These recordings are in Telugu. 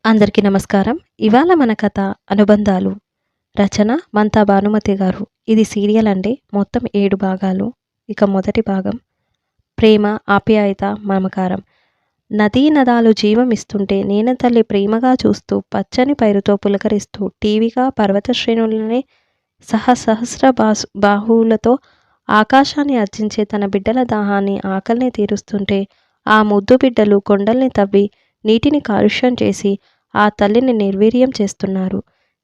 అందరికీ నమస్కారం. ఇవాళ మన కథ అనుబంధాలు. రచన మంతా భానుమతి గారు. ఇది సీరియల్ అండి. మొత్తం 7 భాగాలు. ఇక మొదటి భాగం ప్రేమ, ఆప్యాయత, మమకారం. నదీ నదాలు జీవం ఇస్తుంటే నేనతల్లి ప్రేమగా చూస్తూ పచ్చని పైరుతో పులకరిస్తూ టీవీగా పర్వత శ్రేణులనే సహస్ర బాహువులతో ఆకాశాన్ని అర్జించే తన బిడ్డల దాహాన్ని ఆకలిని తీరుస్తుంటే ఆ ముద్దు బిడ్డలు కొండల్ని తవ్వి నీటిని కాలుష్యం చేసి ఆ తల్లిని నిర్వీర్యం చేస్తున్నారు.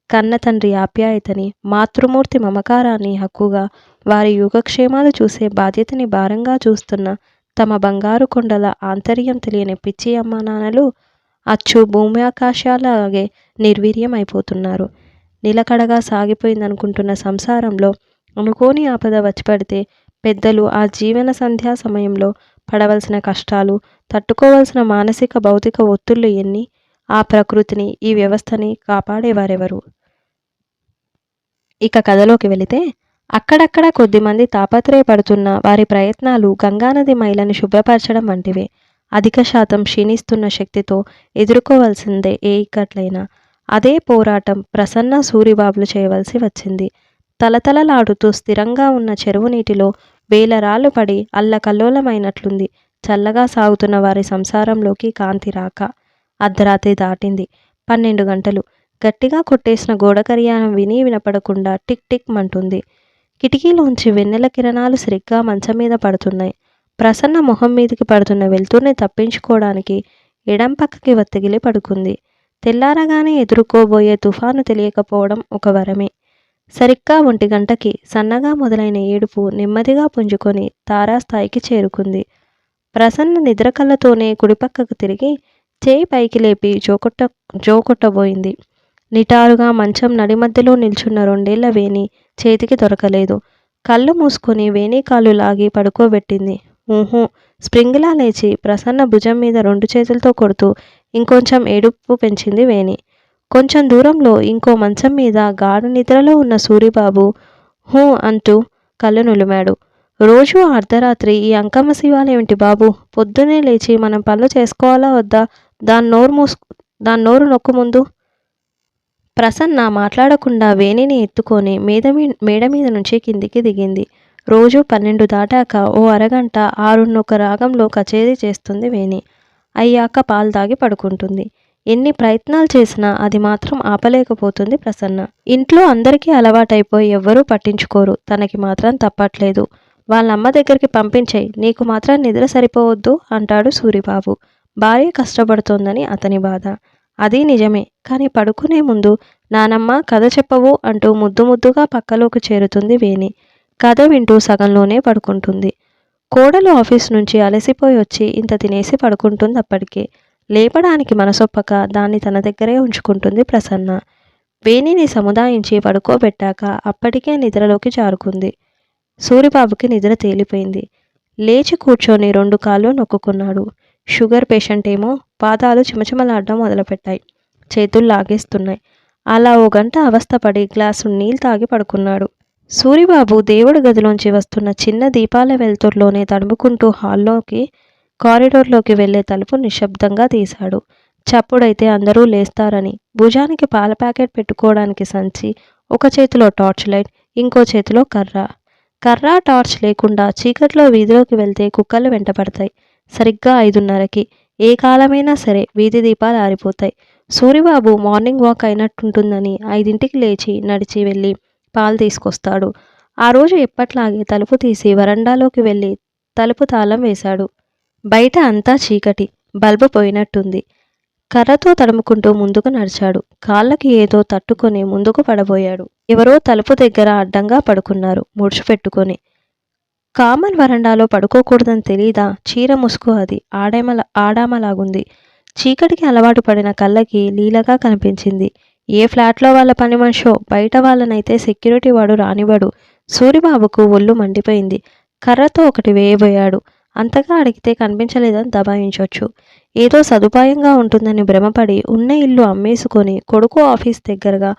కన్న తండ్రి ఆప్యాయతని, మాతృమూర్తి మమకారాన్ని హక్కుగా, వారి యోగక్షేమాలు చూసే బాధ్యతని భారంగా చూస్తున్న తమ బంగారు కొండల ఆంతర్యం తెలియని పిచ్చి అమ్మా నాన్నలు అచ్చు భూమి ఆకాశాలాగే నిర్వీర్యం అయిపోతున్నారు. నిలకడగా సాగిపోయిందనుకుంటున్న సంసారంలో అనుకోని ఆపద వచ్చి పడితే పెద్దలు ఆ జీవన సంధ్యా సమయంలో పడవలసిన కష్టాలు, తట్టుకోవలసిన మానసిక భౌతిక ఒత్తిళ్లు ఎన్ని? ఆ ప్రకృతిని, ఈ వ్యవస్థని కాపాడేవారెవరు? ఇక కథలోకి వెళితే అక్కడక్కడ కొద్దిమంది తాపత్రయపడుతున్న వారి ప్రయత్నాలు గంగానది మైలను శుభ్రపరచడం వంటివే. అధిక శాతం క్షీణిస్తున్న శక్తితో ఎదుర్కోవలసిందే ఏ ఇక్కట్లైనా. అదే పోరాటం ప్రసన్న సూరిబాబులు చేయవలసి వచ్చింది. తలతలలాడుతూ స్థిరంగా ఉన్న చెరువు నీటిలో వేల రాళ్ళు పడి అల్లకల్లోలమైనట్లుంది చల్లగా సాగుతున్న వారి సంసారంలోకి కాంతి రాక. అర్ధరాత్రి దాటింది. 12 గంటలు. గట్టిగా కొట్టేసిన గోడ కరియానం విని వినపడకుండా టిక్ టిక్ మంటుంది. కిటికీలోంచి వెన్నెల కిరణాలు సరిగ్గా మంచం మీద పడుతున్నాయి. ప్రసన్న మొహం మీదికి పడుతున్న వెలుతుర్ని తప్పించుకోవడానికి ఎడం పక్కకి వత్తిగిలి పడుకుంది. తెల్లారగానే ఎదుర్కోబోయే తుఫాను తెలియకపోవడం ఒక వరమే. సరిగ్గా 1 గంటకి సన్నగా మొదలైన ఏడుపు నెమ్మదిగా పుంజుకొని తారాస్థాయికి చేరుకుంది. ప్రసన్న నిద్ర కళ్ళతోనే కుడిపక్కకు తిరిగి చేయి పైకి లేపి జోకొట్టబోయింది. నిటారుగా మంచం నడిమధ్యలో నిల్చున్న 2 ఏళ్ల వేణి చేతికి దొరకలేదు. కళ్ళు మూసుకొని వేణి కాళ్ళు లాగి పడుకోబెట్టింది. ఊహూ స్ప్రింగ్లా లేచి ప్రసన్న భుజం మీద 2 చేతులతో కొడుతూ ఇంకొంచెం ఏడుపు పెంచింది వేణి. కొంచెం దూరంలో ఇంకో మంచం మీద గాఢ నిద్రలో ఉన్న సూరిబాబు హూ అంటూ కళ్ళు నులిమాడు. రోజూ అర్ధరాత్రి ఈ అంకమ్మ శివాలేమిటి బాబు? పొద్దునే లేచి మనం పనులు చేసుకోవాలా వద్దా? దాని నోరు నొక్కు ముందు. ప్రసన్న మాట్లాడకుండా వేణిని ఎత్తుకొని మేడ మీద నుంచి కిందికి దిగింది. రోజు 12 దాటాక ఓ అరగంట 6 రాగంలో కచేరీ చేస్తుంది వేణి. అయ్యాక పాలు తాగి పడుకుంటుంది. ఎన్ని ప్రయత్నాలు చేసినా అది మాత్రం ఆపలేకపోతుంది ప్రసన్న. ఇంట్లో అందరికీ అలవాటైపోయి ఎవ్వరూ పట్టించుకోరు. తనకి మాత్రం తప్పట్లేదు. వాళ్ళమ్మ దగ్గరికి పంపించేయి, నీకు మాత్రం నిద్ర సరిపోవద్దు అంటాడు సూరిబాబు. భార్య కష్టపడుతోందని అతని బాధ. అది నిజమే. కానీ పడుకునే ముందు నానమ్మ కథ చెప్పవు అంటూ ముద్దుగా పక్కలోకి చేరుతుంది వేణి. కథ వింటూ సగంలోనే పడుకుంటుంది. కోడలు ఆఫీస్ నుంచి అలసిపోయి వచ్చి ఇంత తినేసి పడుకుంటుంది. అప్పటికే లేపడానికి మనసొప్పక దాన్ని తన దగ్గరే ఉంచుకుంటుంది ప్రసన్న. వేణిని సముదాయించి పడుకోబెట్టాక అప్పటికే నిద్రలోకి జారుకుంది. సూరిబాబుకి నిద్ర తేలిపోయింది. లేచి కూర్చొని 2 కాళ్ళు నొక్కుకున్నాడు. షుగర్ పేషెంట్ ఏమో పాదాలు చిమచిమలాడడం మొదలుపెట్టాయి. చేతులు లాగేస్తున్నాయి. అలా 1 గంట అవస్థపడి గ్లాసు నీళ్ళు తాగి పడుకున్నాడు. సూరిబాబు దేవుడి గదిలోంచి వస్తున్న చిన్న దీపాల వెలుతుర్లోనే తడుముకుంటూ కారిడోర్లోకి వెళ్లే తలుపు నిశ్శబ్దంగా తీశాడు. చప్పుడైతే అందరూ లేస్తారని భుజానికి పాల ప్యాకెట్ పెట్టుకోవడానికి సంచి, ఒక చేతిలో టార్చ్ లైట్, ఇంకో చేతిలో కర్ర టార్చ్ లేకుండా చీకట్లో వీధిలోకి వెళ్తే కుక్కలు వెంటపడతాయి. సరిగ్గా 5:30కి ఏ కాలమైనా సరే వీధి దీపాలు ఆరిపోతాయి. సూరిబాబు మార్నింగ్ వాక్ అయినట్టుంటుందని 5ంటికి లేచి నడిచి వెళ్ళి పాలు తీసుకొస్తాడు. ఆ రోజు ఎప్పట్లాగే తలుపు తీసి వరండాలోకి వెళ్ళి తలుపు తాళం వేశాడు. బయట అంతా చీకటి. బల్బు పోయినట్టుంది. కర్రతో తడుముకుంటూ ముందుకు నడిచాడు. కాళ్ళకి ఏదో తట్టుకొని ముందుకు పడబోయాడు. ఎవరో తలుపు దగ్గర అడ్డంగా పడుకున్నారు ముడుచుపెట్టుకొని. కామన్ వరండాలో పడుకోకూడదని తెలీదా? చీర ముసుగు అది. ఆడామలాగుంది. చీకటికి అలవాటు పడిన కళ్ళకి లీలగా కనిపించింది. ఏ ఫ్లాట్లో వాళ్ళ పని మనిషో. బయట వాళ్ళనైతే సెక్యూరిటీ వాడు రానివ్వడు. సూరిబాబుకు ఒళ్ళు మండిపోయింది. కర్రతో ఒకటి వేయబోయాడు. అంతగా అడిగితే కనిపించలేదని దబాయించొచ్చు. ఏదో సదుపాయంగా ఉంటుందని భ్రమపడి ఉన్న ఇల్లు అమ్మేసుకొని కొడుకు ఆఫీస్ దగ్గరగా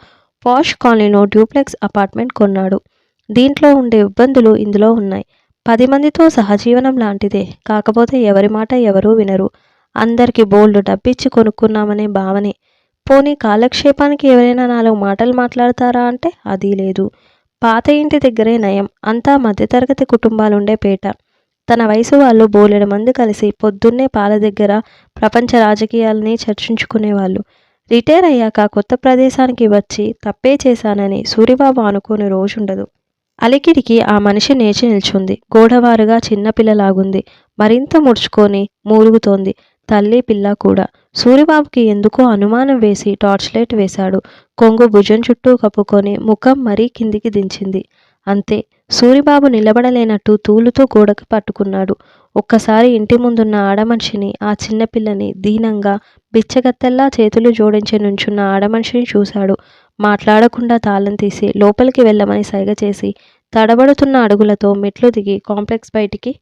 పాష్ కాలనీలో డ్యూప్లెక్స్ అపార్ట్మెంట్ కొన్నాడు. దీంట్లో ఉండే ఇబ్బందులు ఇందులో ఉన్నాయి. 10 మందితో సహజీవనం లాంటిదే. కాకపోతే ఎవరి మాట ఎవరూ వినరు. అందరికీ బోల్డు డబ్బిచ్చి కొనుక్కున్నామనే భావనే. పోనీ కాలక్షేపానికి ఎవరైనా 4 మాటలు మాట్లాడతారా అంటే అదీ లేదు. పాత ఇంటి దగ్గరే నయం. అంతా మధ్యతరగతి కుటుంబాలుండే పేట. తన వయసు వాళ్ళు బోలెడు మంది కలిసి పొద్దున్నే పాల దగ్గర ప్రపంచ రాజకీయాల్ని చర్చించుకునేవాళ్ళు. రిటైర్ అయ్యాక కొత్త ప్రదేశానికి వచ్చి తప్పే చేశానని సూరిబాబు అనుకోని రోజుండదు. అలికిడికి ఆ మనిషి లేచి నిల్చుంది. గోడవారుగా చిన్నపిల్లలాగుంది. మరింత ముడుచుకొని మూలుగుతోంది. తల్లి పిల్ల కూడా. సూరిబాబుకి ఎందుకో అనుమానం వేసి టార్చ్ లైట్ వేశాడు. కొంగు భుజం చుట్టూ కప్పుకొని ముఖం మరీ కిందికి దించింది. అంతే. సూరిబాబు నిలబడలేనట్టు తూలుతూ గోడకు పట్టుకున్నాడు. ఒక్కసారి ఇంటి ముందున్న ఆడమనిషిని, ఆ చిన్నపిల్లని దీనంగా బిచ్చగత్తెల్లా చేతులు జోడించి నుంచున్న ఆడమనిషిని చూశాడు. మాట్లాడకుండా తాళం తీసి లోపలికి వెళ్ళమని సైగ చేసి తడబడుతున్న అడుగులతో మెట్లు దిగి కాంప్లెక్స్ బయటికి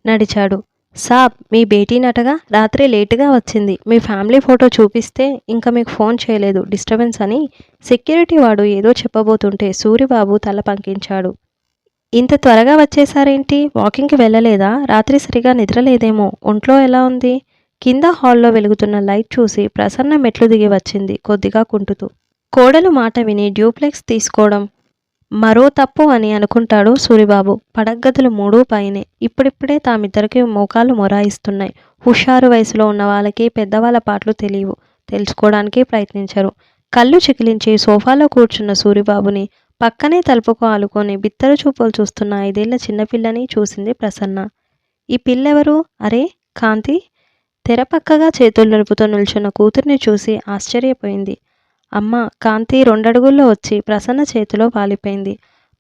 నడిచాడు. సాబ్, మీ బేటీనటగా రాత్రి లేటుగా వచ్చింది. మీ ఫ్యామిలీ ఫోటో చూపిస్తే ఇంకా మీకు ఫోన్ చేయలేదు డిస్టర్బెన్స్ అని సెక్యూరిటీ వాడు ఏదో చెప్పబోతుంటే సూరిబాబు తల పంకించాడు. ఇంత త్వరగా వచ్చేసారేంటి? వాకింగ్కి వెళ్ళలేదా? రాత్రి సరిగా నిద్రలేదేమో. ఒంట్లో ఎలా ఉంది? కింద హాల్లో వెలుగుతున్న లైట్ చూసి ప్రసన్న మెట్లు దిగి వచ్చింది కొద్దిగా కుంటుతూ. కోడలు మాట విని డ్యూప్లెక్స్ తీసుకోవడం మరో తప్పు అని అనుకుంటాడు సూరిబాబు. పడగ్గదులు 3 పైనే. ఇప్పుడిప్పుడే తామిద్దరికి మోకాలు మొరాయిస్తున్నాయి. హుషారు వయసులో ఉన్న వాళ్ళకి పెద్దవాళ్ళ పాటలు తెలియవు. తెలుసుకోవడానికి ప్రయత్నించరు. కళ్ళు చికిలించి సోఫాలో కూర్చున్న సూరిబాబుని పక్కనే తలుపుకు ఆలుకొని బిత్తర చూపులు చూస్తున్న 5 ఏళ్ల చిన్నపిల్లని చూసింది ప్రసన్న. ఈ పిల్లెవరు? అరే కాంతి! తెర పక్కగా చేతులు నలుపుతూ నిల్చున్న కూతుర్ని చూసి ఆశ్చర్యపోయింది. అమ్మ! కాంతి 2 అడుగుల్లో వచ్చి ప్రసన్న చేతిలో వాలిపోయింది.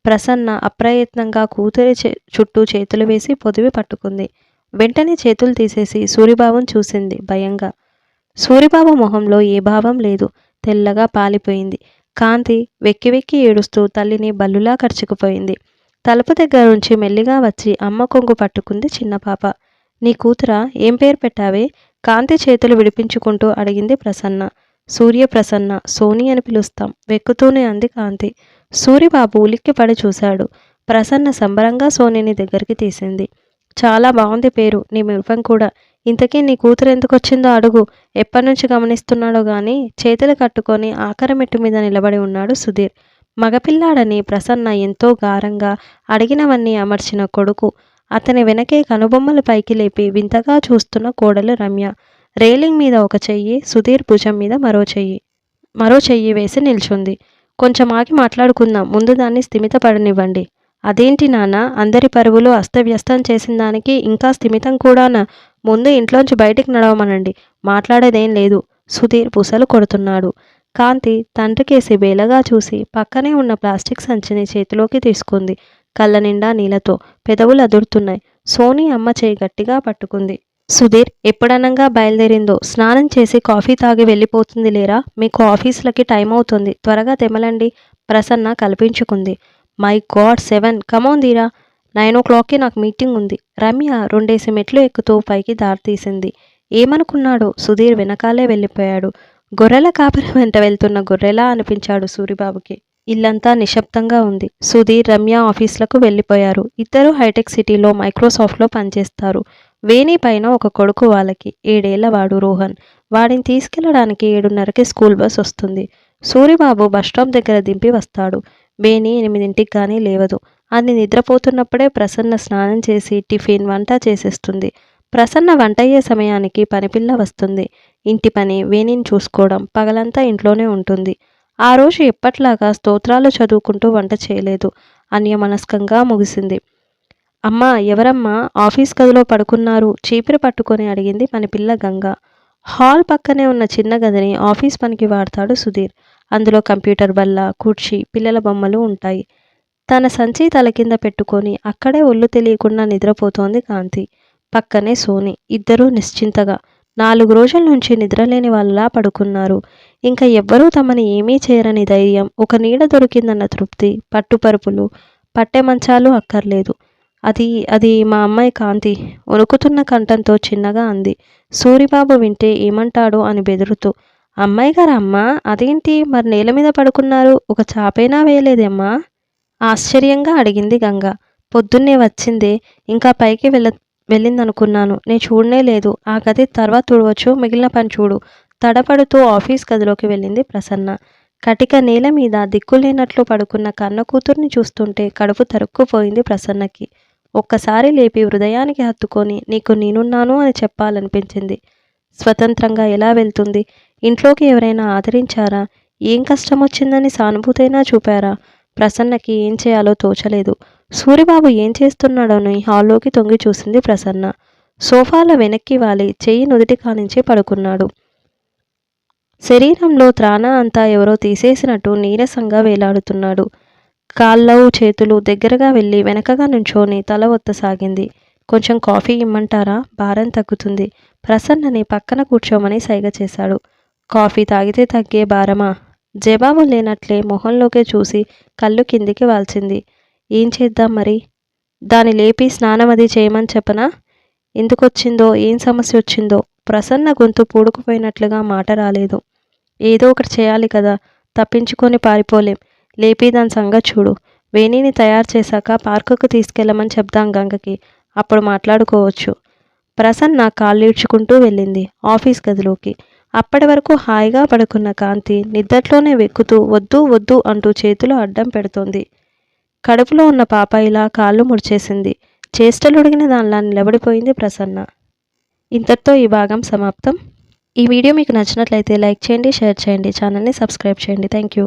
ప్రసన్న అప్రయత్నంగా కూతురి చుట్టూ చేతులు వేసి పొదివి పట్టుకుంది. వెంటనే చేతులు తీసేసి సూరిబాబుని చూసింది భయంగా. సూరిబాబు మొహంలో ఏ భావం లేదు. తెల్లగా పాలిపోయింది. కాంతి వెక్కి వెక్కి ఏడుస్తూ తల్లిని బల్లులా కరుచుకుపోయింది. తలుపు దగ్గర నుంచి మెల్లిగా వచ్చి అమ్మ కొంగు పట్టుకుంది చిన్న పాప. నీ కూతురా? ఏం పేరు పెట్టావే? కాంతి చేతులు విడిపించుకుంటూ అడిగింది ప్రసన్న. సూర్యప్రసన్న, సోని అని పిలుస్తాం వెక్కుతూనే అంది కాంతి. సూరిబాబు ఉలిక్కిపడి చూశాడు. ప్రసన్న సంబరంగా సోనిని దగ్గరికి తీసింది. చాలా బాగుంది పేరు. నీ ముఖం కూడా. ఇంతకీ నీ కూతురు ఎందుకొచ్చిందో అడుగు. ఎప్పటినుంచి గమనిస్తున్నాడో గాని చేతులు కట్టుకొని ఆఖరి మెట్టు మీద నిలబడి ఉన్నాడు సుధీర్. మగపిల్లాడని ప్రసన్న ఎంతో గారంగా అడిగినవన్నీ అమర్చిన కొడుకు. అతని వెనకే కనుబొమ్మలు పైకి లేపి వింతగా చూస్తున్న కోడలు రమ్య. రేలింగ్ మీద ఒక చెయ్యి, సుధీర్ భుజం మీద మరో చెయ్యి వేసి నిల్చుంది. కొంచెం ఆగి మాట్లాడుకుందాం. ముందు దాన్ని స్థిమితపడనివ్వండి. అదేంటి నాన్న? అందరి పరువులు అస్తవ్యస్తం చేసిన దానికి ఇంకా స్థిమితం కూడానా? ముందు ఇంట్లోంచి బయటికి నడవమనండి. మాట్లాడేదేం లేదు. సుధీర్ బుసలు కొడుతున్నాడు. కాంతి తండ్రికేసి బేలగా చూసి పక్కనే ఉన్న ప్లాస్టిక్ సంచిని చేతిలోకి తీసుకుంది. కళ్ళ నిండా నీళ్లతో పెదవులు అదురుతున్నాయి. సోని అమ్మ చేయి గట్టిగా పట్టుకుంది. సుధీర్ ఎప్పుడనంగా బయలుదేరిందో. స్నానం చేసి కాఫీ తాగి వెళ్ళిపోతుంది లేరా? మీకు ఆఫీసులకి టైం అవుతుంది. త్వరగా తెమలండి. ప్రసన్న కల్పించుకుంది. My God 7 come on Dheera. 9 o'clockకి నాకు మీటింగ్ ఉంది. రమ్య 2 మెట్లు ఎక్కుతూ పైకి దారి తీసింది. ఏమనుకున్నాడో సుధీర్ వెనకాలే వెళ్ళిపోయాడు. గొర్రెల కాపరి వెంట వెళ్తున్న గొర్రెలా అనిపించాడు సూరిబాబుకి. ఇల్లంతా నిశ్శబ్దంగా ఉంది. సుధీర్, రమ్య ఆఫీసులకు వెళ్ళిపోయారు. ఇద్దరూ హైటెక్ సిటీలో మైక్రోసాఫ్ట్లో పనిచేస్తారు. వేణి పైన ఒక కొడుకు వాళ్ళకి. 7 ఏళ్లవాడు రోహన్. వాడిని తీసుకెళ్లడానికి 7:30కి స్కూల్ బస్ వస్తుంది. సూరిబాబు బస్టాప్ దగ్గర దింపి వస్తాడు. వేణి 8ంటికి కానీ లేవదు. అది నిద్రపోతున్నప్పుడే ప్రసన్న స్నానం చేసి టిఫిన్, వంట చేసేస్తుంది. ప్రసన్న వంటయ్యే సమయానికి పనిపిల్ల వస్తుంది. ఇంటి పని, వేణిని చూసుకోవడం, పగలంతా ఇంట్లోనే ఉంటుంది. ఆ రోజు ఎప్పట్లాగా స్తోత్రాలు చదువుకుంటూ వంట చేయలేదు. అన్యమనస్కంగా ముగిసింది. అమ్మా, ఎవరమ్మా ఆఫీస్ గదిలో పడుకున్నారు? చీపిరి పట్టుకొని అడిగింది పనిపిల్ల గంగ. హాల్ పక్కనే ఉన్న చిన్న గదిని ఆఫీస్ పనికి వాడతాడు సుధీర్. అందులో కంప్యూటర్ బల్ల, కుర్చీ, పిల్లల బొమ్మలు ఉంటాయి. తన సంచి తల కింద పెట్టుకొని అక్కడే ఒళ్ళు తెలియకుండా నిద్రపోతోంది కాంతి. పక్కనే సోని. ఇద్దరూ నిశ్చింతగా 4 రోజుల నుంచి నిద్రలేని వాళ్ళలా పడుకున్నారు. ఇంకా ఎవ్వరూ తమని ఏమీ చేయరని ధైర్యం, ఒక నీడ దొరికిందన్న తృప్తి. పట్టుపరుపులు, పట్టె మంచాలు అక్కర్లేదు. అది మా అమ్మాయి కాంతి. వణుకుతున్న కంఠంతో చిన్నగా అంది. సూరిబాబు వింటే ఏమంటాడో అని బెదురుతూ. అమ్మాయి గారా అమ్మా? అదేంటి మరి నేల మీద పడుకున్నారు? ఒక చాపైనా వేయలేదమ్మా? ఆశ్చర్యంగా అడిగింది గంగ. పొద్దున్నే వచ్చిందే, ఇంకా పైకి వెళ్ళిందనుకున్నాను. నేను చూడనే లేదు. ఆ గది తర్వాత చూడవచ్చు, మిగిలిన పని చూడు. తడపడుతూ ఆఫీస్ గదిలోకి వెళ్ళింది ప్రసన్న. కటిక నేల మీద దిక్కులేనట్లు పడుకున్న కన్న కూతుర్ని చూస్తుంటే కడుపు తరుక్కుపోయింది ప్రసన్నకి. ఒక్కసారి లేపి హృదయానికి హత్తుకొని నీకు నేనున్నాను అని చెప్పాలనిపించింది. స్వతంత్రంగా ఎలా వెళ్తుంది? ఇంట్లోకి ఎవరైనా ఆదరించారా? ఏం కష్టమొచ్చిందని సానుభూతైనా చూపారా? ప్రసన్నకి ఏం చేయాలో తోచలేదు. సూరిబాబు ఏం చేస్తున్నాడోని హాల్లోకి తొంగి చూసింది ప్రసన్న. సోఫాలో వెనక్కి వాలి చెయ్యి నుదిటి కానించి పడుకున్నాడు. శరీరంలో త్రాణ అంతా ఎవరో తీసేసినట్టు నీరసంగా వేలాడుతున్నాడు. కాళ్ళూ చేతులు దగ్గరగా వెళ్ళి వెనకగా నుంచోని తల ఒత్తసాగింది. కొంచెం కాఫీ ఇమ్మంటారా? భారం తగ్గుతుంది. ప్రసన్నని పక్కన కూర్చోమని సైగ చేశాడు. కాఫీ తాగితే తగ్గే భారమా? జవాబు లేనట్లే మొహంలోకే చూసి కళ్ళు కిందికి వాల్చింది. ఏం చేద్దాం మరి? దాని లేపి స్నానమది చేయమని చెప్పనా? ఎందుకొచ్చిందో, ఏం సమస్య వచ్చిందో? ప్రసన్న గొంతు పూడుకుపోయినట్లుగా మాట రాలేదు. ఏదో ఒకటి చేయాలి కదా, తప్పించుకొని పారిపోలేం. లేపి దాని సంగతి చూడు. వేణిని తయారు చేశాక పార్కుకు తీసుకెళ్ళమని చెప్దాం గంగకి. అప్పుడు మాట్లాడుకోవచ్చు. ప్రసన్న కాళ్ళీడ్చుకుంటూ వెళ్ళింది ఆఫీస్ గదిలోకి. అప్పటి వరకు హాయిగా పడుకున్న కాంతి నిద్దట్లోనే వెక్కుతూ వద్దు వద్దు అంటూ చేతులు అడ్డం పెడుతోంది. కడుపులో ఉన్న పాపాయిలా కాళ్ళు ముడిచేసింది. చేష్టలుడిగిన దానిలా నిలబడిపోయింది ప్రసన్న. ఇంతటితో ఈ భాగం సమాప్తం. ఈ వీడియో మీకు నచ్చినట్లయితే లైక్ చేయండి, షేర్ చేయండి, ఛానల్ని సబ్స్క్రైబ్ చేయండి. Thank you.